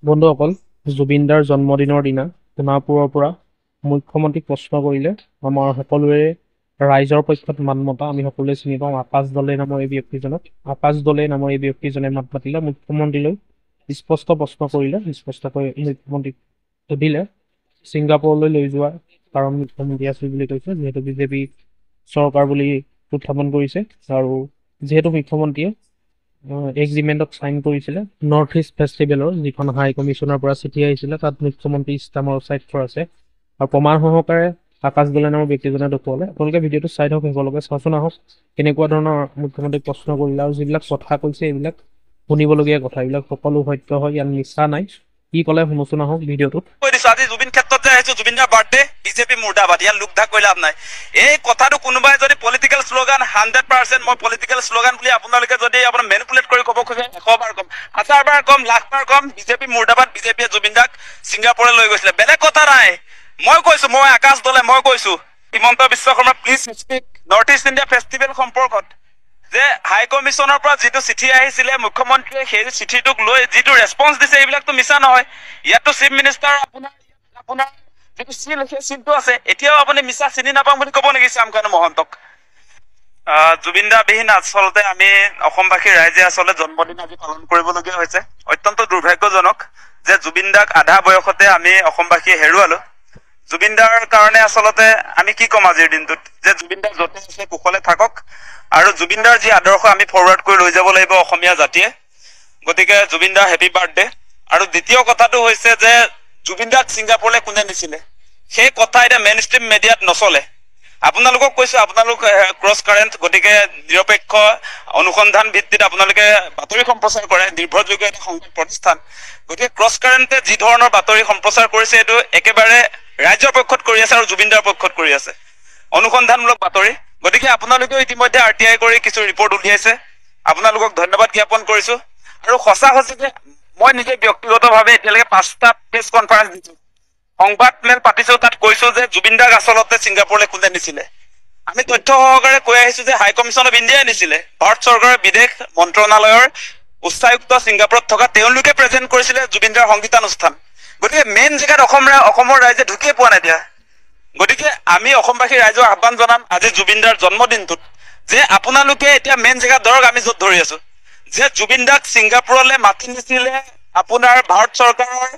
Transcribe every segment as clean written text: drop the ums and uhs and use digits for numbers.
বন্ধুসকল, জুবিনদাৰ জন্মদিনৰ দিনা সোণাপুৰৰ পৰা মুখ্যমন্ত্ৰীক প্ৰশ্ন কৰিলে আমাৰ সকলোৰে ৰাইজৰ পক্ষত মাত মতা আমি সকলোৱে চিনি পাওঁ আকাশ দলে নামৰ এই ব্যক্তিজনক। আকাশ দলে নামৰ এই ব্যক্তিজনে মাত মাতিলে মুখ্যমন্ত্ৰীলৈ স্পষ্ট প্ৰশ্ন কৰিলে। স্পষ্টকৈ মুখ্যমন্ত্ৰীক সুধিলে ছিংগাপুৰলৈ লৈ যোৱা কাৰণ মুখ্যমন্ত্ৰী আছিল বুলি কৈছে, যিহেতু বিজেপি চৰকাৰ বুলি উত্থাপন কৰিছে আৰু যিহেতু মুখ্যমন্ত্ৰীয়ে এগ্ৰিমেণ্টত চাইন কৰিছিলে নৰ্থ ইষ্ট ফেষ্টিভেলৰ, যিখন হাই কমিশ্যনৰ পৰা চিঠি আহিছিলে, তাত মুখ্যমন্ত্ৰী ষ্টামৰ স্বাক্ষৰ আছে আৰু প্ৰমাণ সহকাৰে আকাশ দলে নামৰ ব্যক্তিজনে দেখুৱালে। আপোনালোকে ভিডিঅ'টো চাই থাকক, শেষলৈকে চাওঁচোন আহক কেনেকুৱা ধৰণৰ মুখ্যমন্ত্ৰীক প্ৰশ্ন কৰিলে আৰু যিবিলাক কথা কৈছে এইবিলাক শুনিবলগীয়া কথা, এইবিলাক সকলো সত্য হয়, ইয়াত মিছা নাই। কি ক'লে শুনোচোন আহক ভিডিঅ'টোত। আজি জুবিন ক্ষেত্ৰত যে আহিছো, জুবিনদাৰ বাৰ্থডে, বিজেপি মুৰ্দাবাদ, ইয়াত লোক ধাক কৰি লাভ নাই। এই কথাটো কোনোবাই যদি পলিটিকেল শ্লোগান 100% মই পলিটিকেল শ্লোগান বুলি আপোনালোকে যদি আপোনাৰ মেনিপুলেট কৰি ক'ব খোজে, 100 বাৰ কম, 1000 বাৰ কম, লাখ বাৰ কম, বিজেপি মুৰ্দাবাদ, বিজেপিয়ে জুবিনদাক ছিংগাপুৰলৈ লৈ গৈছিলে, বেলেগ কথা নাই। মই কৈছো, মই আকাশ দলে মই কৈছো, Himanta Biswa Sarma please speak north east India festival সম্পৰ্কত যে হাই কমিশ্যনৰ পৰা যিটো চিঠি আহিছিলে, মুখ্যমন্ত্ৰীয়ে সেই চিঠিটোক লৈ যিটো ৰেছপন্স দিছে, এইবিলাকতো মিছা নহয়। ইয়াততো চিফ মিনিষ্টাৰ আপোনাৰ যিটো চিল, সেই চিলটো আছে। এতিয়াও আপুনি মিছা চিনি নাপাম বুলি ক'ব নেকি শ্যামকানু মহন্তক? জুবিনদা বিহীন আচলতে আমি অসমবাসী ৰাইজে আচলতে জন্মদিন আজি পালন কৰিবলগীয়া হৈছে। অত্যন্ত দুৰ্ভাগ্যজনক যে জুবিনদাক আধা বয়সতে আমি অসমবাসীয়ে হেৰুৱালো। জুবিনদাৰ কাৰণে আচলতে আমি কি ক'ম আজিৰ দিনটোত, যে জুবিনদাৰ য'তে আছে কুশলে থাকক আৰু জুবিনদাৰ যি আদৰ্শ আমি ফৰৱাৰ্ড কৰি লৈ যাব লাগিব অসমীয়া জাতিয়ে। গতিকে জুবিনদা হেপী বাৰ্থডে। আৰু দ্বিতীয় কথাটো হৈছে যে জুবিনদাক ছিংগাপুৰলৈ কোনে নিছিলে, সেই কথা এতিয়া মেইন ষ্ট্ৰীম মিডিয়াত নচলে। আপোনালোকক কৈছো, আপোনালোক ক্ৰছ কাৰেণ্ট, গতিকে নিৰপেক্ষ অনুসন্ধান ভিত্তিত আপোনালোকে বাতৰি সম্প্ৰচাৰ কৰে, নিৰ্ভৰযোগ্য এটা সংবাদ প্ৰতিষ্ঠান। গতিকে ক্ৰছ কাৰেণ্টে যি ধৰণৰ বাতৰি সম্প্ৰচাৰ কৰিছে, এইটো একেবাৰে ৰাজ্যৰ পক্ষত কৰি আছে আৰু জুবিনদাৰ পক্ষত কৰি আছে, অনুসন্ধানমূলক বাতৰি। গতিকে আপোনালোকেও ইতিমধ্যে RTI কৰি কিছু ৰিপৰ্ট উলিয়াইছে, আপোনালোকক ধন্যবাদ জ্ঞাপন কৰিছো। আৰু সঁচা সঁচিকে মই নিজে ব্যক্তিগতভাৱে এতিয়ালৈকে 5টা প্ৰেছ কনফাৰেন্স দিছো, সংবাদ মেল পাতিছো, তাত কৈছো যে জুবিনদাক আচলতে ছিংগাপুৰলৈ কোনে নিছিলে। আমি তথ্য সহকাৰে কৈ আহিছো যে হাই কমিশ্যন অফ ইণ্ডিয়াই নিছিলে। ভাৰত চৰকাৰৰ বিদেশ মন্ত্ৰণালয়ৰ উচ্চায়ুক্ত ছিংগাপুৰত থকা তেওঁলোকে প্ৰেজেণ্ট কৰিছিলে জুবিনদাৰ সংগীতানুষ্ঠান। গতিকে মেইন জেগাত অসমৰ ৰাইজে ঢুকিয়ে পোৱা নাই দিয়া। গতিকে আমি অসমবাসী ৰাইজক আহ্বান জনাম আজি জুবিনদাৰ জন্মদিনটোত যে আপোনালোকে এতিয়া মেইন জেগাত ধৰক, আমি য'ত ধৰি আছো যে জুবিনদাক ছিংগাপুৰলৈ মাতি নিছিলে আপোনাৰ ভাৰত চৰকাৰৰ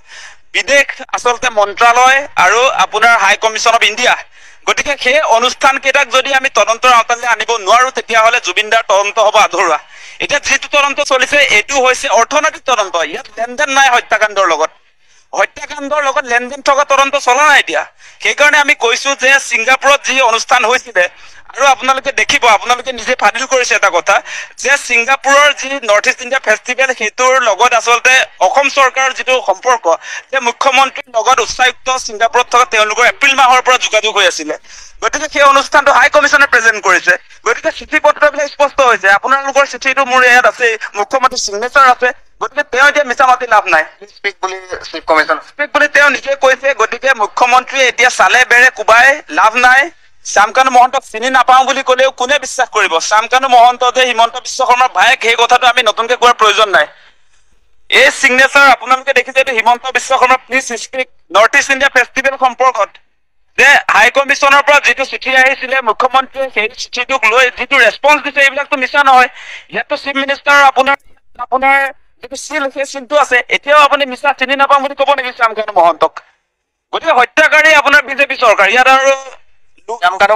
বিদেশ আচলতে মন্ত্ৰালয় আৰু আপোনাৰ হাই কমিশ্যন অফ ইণ্ডিয়া। গতিকে সেই অনুষ্ঠান কেইটাক যদি আমি তদন্তৰ আওতালৈ আনিব নোৱাৰো, তেতিয়াহ'লে জুবিনদাৰ তদন্ত হ'ব আধৰুৱা। এতিয়া যিটো তদন্ত চলিছে এইটো হৈছে অৰ্থনৈতিক তদন্ত, ইয়াত লেনদেন নাই হত্যাকাণ্ডৰ লগত। হত্যাকাণ্ডৰ লগত লেনদেন থকা তদন্ত চলা নাই এতিয়া। সেইকাৰণে আমি কৈছো যে ছিংগাপুৰত যি অনুষ্ঠান হৈছিলে, আৰু আপোনালোকে দেখিব, আপোনালোকে নিজে ফাদিল কৰিছে এটা কথা যে ছিংগাপুৰৰ যি নৰ্থ ইষ্ট ইণ্ডিয়া ফেষ্টিভেল, সেইটোৰ লগত আচলতে অসম চৰকাৰৰ যিটো সম্পৰ্ক, যে মুখ্যমন্ত্ৰীৰ লগত উচ্চায়ুক্ত ছিংগাপুৰত থকা তেওঁলোকৰ এপ্ৰিল মাহৰ পৰা যোগাযোগ হৈ আছিলে। গতিকে সেই অনুষ্ঠানটো হাই কমিশ্যনে প্ৰেজেণ্ট কৰিছে। গতিকে চিঠি পত্ৰবিলাক স্পষ্ট হৈছে, আপোনালোকৰ চিঠিটো মোৰ ইয়াত আছে, মুখ্যমন্ত্ৰীৰ চিগনেচাৰ আছে। গতিকে তেওঁ এতিয়া মিছা মাতি লাভ নাই, স্পীক বুলি তেওঁ নিজে কৈছে। গতিকে মুখ্যমন্ত্ৰীয়ে এতিয়া চালে বেৰে কোবাই লাভ নাই। শ্যামকানু মহন্তক চিনি নাপাওঁ বুলি ক'লেও কোনে বিশ্বাস কৰিব? শ্যামকানু মহন্ত যে হিমন্ত বিশ্ব শৰ্মাৰ ভায়েক, সেই কথাটো আমি নতুনকে কোৱাৰ প্ৰয়োজন নাই। এই চিগনেচাৰ আপোনালোকে দেখিছে, এইটো Himanta Biswa Sarma please speak north east India festival সম্পৰ্কত যে হাই কমিশ্যনৰ পৰা যিটো চিঠি আহিছিলে, মুখ্যমন্ত্ৰীয়ে সেই চিঠিটোক লৈ যিটো ৰেছপন্স দিছে, এইবিলাকতো মিছা নহয়। ইয়াততো চিফ মিনিষ্টাৰ আপোনাৰ যিটো চিল, সেই চিলটো আছে। এতিয়াও আপুনি মিছা চিনি নাপাম বুলি ক'ব নেকি শ্যামকানু মহন্তক? গতিকে হত্যাকাৰী আপোনাৰ বিজেপি চৰকাৰ। ইয়াত আৰু শ্যামকানু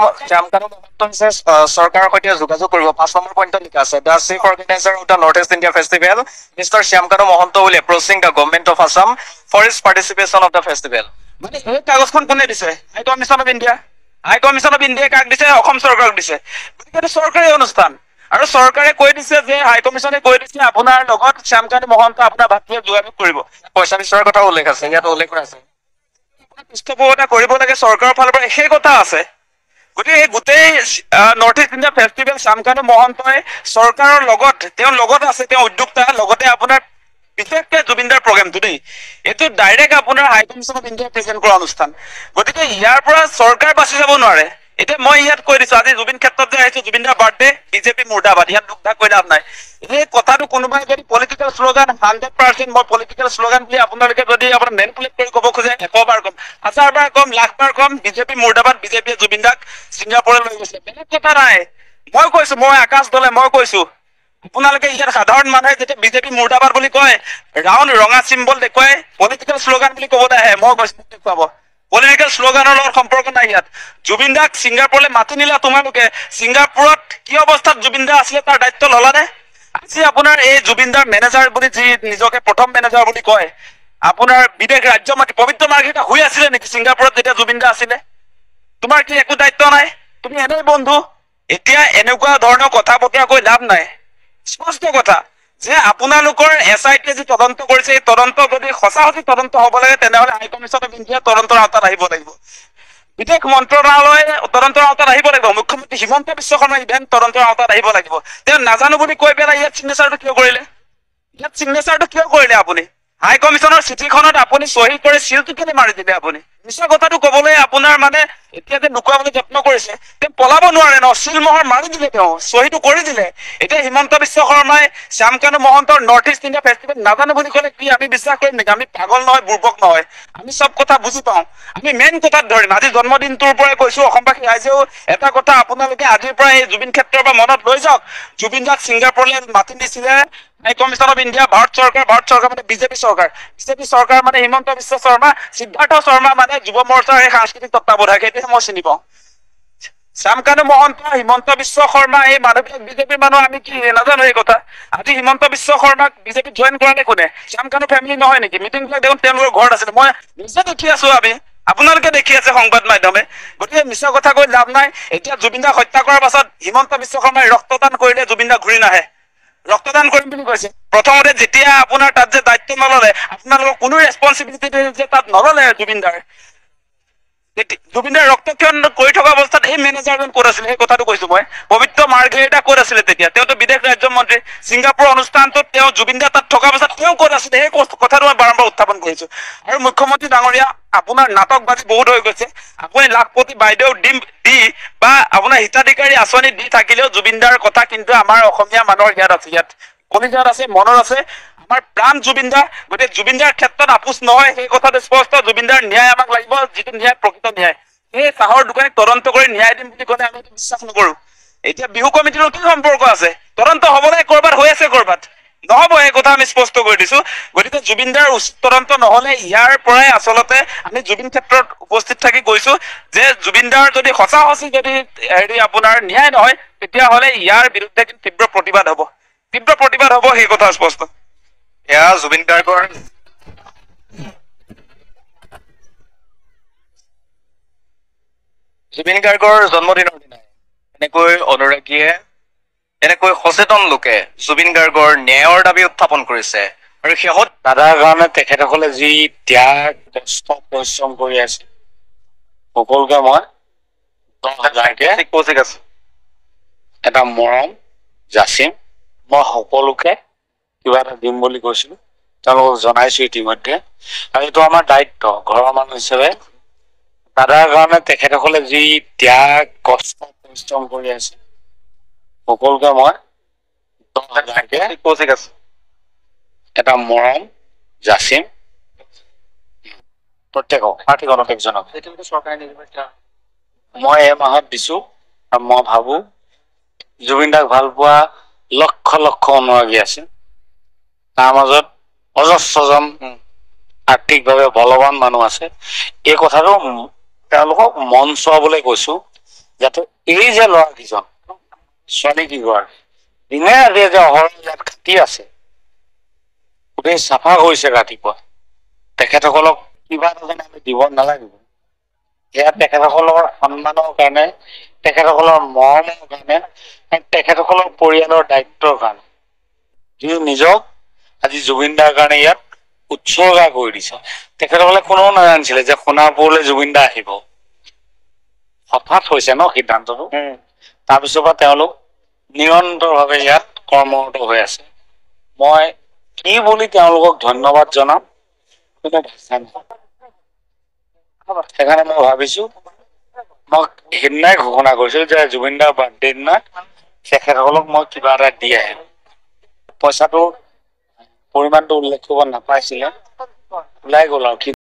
মহন্ত হৈছে চৰকাৰৰ সৈতে যোগাযোগ কৰিব। 5 নম্বৰ পইণ্টত লিখা আছে, the chief organiser of the north east India festival mister Shyamkanu Mahanta will approaching the government of Assam for its participation of the festival. মানে এই কাগজখন কোনে দিছে? High commission of India. High commission of ইণ্ডিয়াই কাক দিছে? অসম চৰকাৰক দিছে। গতিকে এইটো চৰকাৰী অনুষ্ঠান আৰু চৰকাৰে কৈ দিছে যে হাই কমিশ্যনে কৈ দিছে আপোনাৰ লগত শ্যামকানু মহন্ত আপোনাৰ ভাতৃয়ে যোগাযোগ কৰিব। পইচা বিচৰাৰ কথা উল্লেখ আছে, ইয়াত উল্লেখ কৰা আছে। পৃষ্ঠপোষকতা কৰিব লাগে চৰকাৰৰ ফালৰ পৰা, সেই কথা আছে। গতিকে এই গোটেই north east India festival Shyamkanu মহন্তই চৰকাৰৰ লগত, তেওঁৰ লগত আছে, তেওঁ উদ্যোক্তা, লগতে আপোনাৰ বিশেষকে জুবিনদাৰ প্ৰগ্ৰেমটো দেই, এইটো ডাইৰেক্ট আপোনাৰ হাই কমিশ্যন অফ ইণ্ডিয়া প্ৰেজেণ্ট কৰা অনুষ্ঠান। গতিকে ইয়াৰ পৰা চৰকাৰ বাচি যাব নোৱাৰে। এতিয়া মই ইয়াত কৈ দিছো আজি জুবিন ক্ষেত্ৰত যে আহিছো জুবিন দাৰ বাৰ্থডে বিজেপি মুৰ্দাবাদ ইয়াত দুখ ধাক কৈ লাভ নাই এই কথাটো কোনোবাই যদি পলিটিকেল শ্লোগান 100% মই পলিটিকেল শ্লোগান বুলি আপোনালোকে যদি আপোনাৰ মেনিপুলেট কৰি ক'ব খোজে 100 বাৰ কম 1000 বাৰ কম লাখ বাৰ কম বিজেপি মুৰ্দাবাদ বিজেপিয়ে জুবিন দাক ছিংগাপুৰলৈ লৈ গৈছে বেলেগ কথা নাই মই কৈছো মই আকাশ দলে মই কৈছো আপোনালোকে ইয়াত সাধাৰণ মানুহে যেতিয়া বিজেপি মুৰ্দাবাদ বুলি কয় ৰাউণ্ড ৰঙা চিম্বল দেখুৱাই পলিটিকেল শ্লোগান বুলি ক'বলৈ আহে মই কৈছো দেখুৱাব পলিটিকেল শ্লোগানৰ লগত সম্পৰ্ক নাই ইয়াত জুবিন দাক ছিংগাপুৰলৈ মাতি নিলা তোমালোকে ছিংগাপুৰত কি অৱস্থাত জুবিন দা আছিলে তাৰ দায়িত্ব ললানে আজি আপোনাৰ এই জুবিন দাৰ মেনেজাৰ বুলি যি নিজকে প্ৰথম মেনেজাৰ বুলি কয় আপোনাৰ বিদেশ ৰাজ্য মাতি পবিত্ৰ মাৰ্ঘেৰিটা শুই আছিলে নেকি ছিংগাপুৰত যেতিয়া জুবিন দা আছিলে তোমাৰ কি একো দায়িত্ব নাই তুমি এনেই বন্ধু এতিয়া এনেকুৱা ধৰণৰ কথা বতৰা কৈ লাভ নাই স্পষ্ট কথা যে আপোনালোকৰ SIT যি তদন্ত কৰিছে এই তদন্ত যদি সঁচা তদন্ত হ'ব লাগে তেনেহ'লে হাই কমিছন অফ ইণ্ডিয়া তদন্তৰ আওতাত আহিব লাগিব বিদেশ মন্ত্ৰণালয় তদন্তৰ আওতাত আহিব লাগিব মুখ্যমন্ত্ৰী হিমন্ত বিশ্ব শৰ্মা ইভেন তদন্তৰ আওতাত আহিব লাগিব তেওঁ নাজানো বুলি কৈ পেলাই ইয়াত চিগনেচাৰটো কিয় কৰিলে আপুনি হাই কমিছনৰ চিঠিখনত আপুনি চহী কৰি চিলটো কেলে মাৰি দিলে আপুনি মিছা কথাটো ক'বলৈ আপোনাৰ মানে এতিয়া যে লুকুৱাবলৈ যত্ন কৰিছে তেওঁ পলাব নোৱাৰে ন চিলমোহৰ মাৰি দিলে তেওঁ চহীটো কৰি দিলে এতিয়া হিমন্ত বিশ্ব শৰ্মাই শ্যামকানু মহন্তৰ নৰ্থ ইষ্ট ইণ্ডিয়া ফেষ্টিভেল নাজানো বুলি ক'লে কি আমি বিশ্বাস কৰিম নেকি আমি পাগল নহয় বুৰ্বক নহয় আমি চব কথা বুজি পাওঁ আমি মেইন কথাত ধৰিম আজি জন্মদিনটোৰ পৰাই কৈছো অসমবাসী ৰাইজেও এটা কথা আপোনালোকে আজিৰ পৰা এই জুবিন ক্ষেত্ৰৰ পৰা মনত লৈ যাওক জুবিন দাক ছিংগাপুৰলৈ মাতি দিছিলে হাই কমিছন অফ ইণ্ডিয়া ভাৰত চৰকাৰ মানে বিজেপি চৰকাৰ মানে হিমন্ত বিশ্ব শৰ্মা সিদ্ধাৰ্থ শৰ্মা মানে যুৱ মৰ্চাৰ এই সাংস্কৃতিক তত্ত্বাৱধায়ক সেইটোহে মই চিনি পাওঁ শ্যামকানু মহন্ত হিমন্ত বিশ্ব শৰ্মা এই মানুহবিলাক বিজেপিৰ মানুহ আমি কি নাজানো এই কথা আজি হিমন্ত বিশ্ব শৰ্মাক বিজেপিত জইন কৰালে কোনে শ্যামকানু ফেমিলি নহয় নেকি মিটিংবিলাক দেখোন তেওঁলোকৰ ঘৰত আছিলে মই নিজে দেখি আছো আমি আপোনালোকে দেখি আছে সংবাদ মাধ্যমে গতিকে মিছা কথা কৈ লাভ নাই এতিয়া জুবিন দাক হত্যা কৰাৰ পাছত হিমন্ত বিশ্ব শৰ্মাই ৰক্তদান কৰিলে জুবিন দা ঘূৰি নাহে ৰক্তদান কৰিম বুলি কৈছে প্ৰথমতে যেতিয়া আপোনাৰ তাত যে দায়িত্ব নললে আপোনালোকৰ কোনো ৰেছপন্সিবিলিটি যে তাত নললে জুবিন দাৰ ৰক্তক্ষৰণ কৰি থকা অৱস্থাত এই মেনেজাৰজন ক'ত আছিলে সেই কথাটো কৈছো মই পবিত্ৰ মাৰ্ঘেৰিটা ক'ত আছিলে তেতিয়া তেওঁতো বিদেশ ৰাজ্য মন্ত্ৰী ছিংগাপুৰ অনুষ্ঠানটোত তেওঁ জুবিন দা তাত থকা অৱস্থাত তেওঁ ক'ত আছিলে সেই কথাটো মই বাৰম্বাৰ উত্থাপন কৰিছো আৰু মুখ্যমন্ত্ৰী ডাঙৰীয়া আপোনাৰ নাটকবাজি বহুত হৈ গৈছে আপুনি লাখপতি বাইদেউ দি বা আপোনাৰ হিতাধিকাৰী আঁচনি দি থাকিলেও জুবিন দাৰ কথা কিন্তু আমাৰ অসমীয়া মানুহৰ ইয়াত কলিজাত আছে মনত আছে আমাৰ প্ৰাণ জুবিন দা গতিকে জুবিন দাৰ ক্ষেত্ৰত আপোচ নহয় সেই কথাটো স্পষ্ট জুবিন দাৰ ন্যায় আমাক লাগিব যিটো ন্যায় প্ৰকৃত ন্যায় সেই চাহৰ দোকানীক তদন্ত কৰি ন্যায় দিম বুলি ক'লে আমি বিশ্বাস নকৰো এতিয়া বিহু কমিটিৰ কি সম্পৰ্ক আছে তদন্ত হ'ব লাগে ক'ৰবাত হৈ আছে ক'ৰবাত নহ'ব এই কথা আমি স্পষ্ট কৰি দিছো গতিকে জুবিন দাৰ উচিত তদন্ত নহ'লে ইয়াৰ পৰাই আচলতে আমি জুবিন ক্ষেত্ৰত উপস্থিত থাকি কৈছো যে জুবিন দাৰ যদি সঁচা যদি আপোনাৰ ন্যায় নহয় তেতিয়াহ'লে ইয়াৰ বিৰুদ্ধে কিন্তু তীব্ৰ প্ৰতিবাদ হ'ব সেই কথা স্পষ্ট এয়া জুবিন গাৰ্গৰ জন্মদিনৰ দিনাই এনেকৈ অনুৰাগীয়ে এনেকৈ সচেতন লোকে জুবিন গাৰ্গৰ ন্যায়ৰ দাবী উত্থাপন কৰিছে আৰু শেহত দাদাৰ কাৰণে তেখেতসকলে যি ত্যাগ কষ্ট পৰিশ্ৰম কৰি আছে সকলোকে মই 10,000কে এটা মৰম যাচিম মই সকলোকে কিবা এটা দিম বুলি কৈছিলো তেওঁলোকক জনাইছো ইতিমধ্যে আৰু এইটো আমাৰ দায়িত্ব ঘৰৰ মানুহ হিচাপে দাদাৰ কাৰণে তেখেতসকলে যি ত্যাগ কষ্ট পৰিশ্ৰম কৰি আছে সকলোকে মই 10,000কে এটা মৰম যাচিম প্ৰত্যেকক একজনক মই এই মাহত দিছো আৰু মই ভাবো জুবিন দাক ভাল পোৱা লক্ষ লক্ষ অনুৰাগী আছে তাৰ মাজত অজস্ৰজন আৰ্থিকভাৱে বলৱান মানুহ আছে এই কথাটো তেওঁলোকক মন চোৱাবলৈ কৈছো যাতে এই যে ল'ৰাকেইজন ছোৱালী কেইগৰাকী দিনে ৰাতিয়ে যে অহৰহ ইয়াত খাটি আছে গোটেই চাফা কৰিছে ৰাতিপুৱা তেখেতসকলক কিবা এটা যেন আমি দিব নালাগিব সেয়া তেখেতসকলৰ সন্মানৰ কাৰণে তেখেতসকলৰ মৰমৰ কাৰণে তেখেতসকলৰ পৰিয়ালৰ দায়িত্বৰ কাৰণে যিও নিজক আজি জুবিন দাৰ কাৰণে ইয়াত উৎসৰ্গা কৰি দিছে তেখেতসকলে কোনেও নাজানিছিলে যে সোণাপুৰলৈ জুবিন দা আহিব হঠাৎ হৈছে ন সিদ্ধান্তটো তাৰপিছৰ পৰা তেওঁলোক নিৰন্তৰভাৱে ইয়াত কৰ্মৰত হৈ আছে মই কি বুলি তেওঁলোকক ধন্যবাদ জনাম কোনো ভাষা নাই সেইকাৰণে মই ভাবিছো মই সেইদিনাই ঘোষণা কৰিছিলোঁ যে জুবিন দাৰ বাৰ্থডে দিনা তেখেতসকলক মই কিবা এটা দি আহিম। পইচাটো পৰিমাণটো উল্লেখ কৰিব নাপাইছিলে, ওলাই গ'ল আৰু।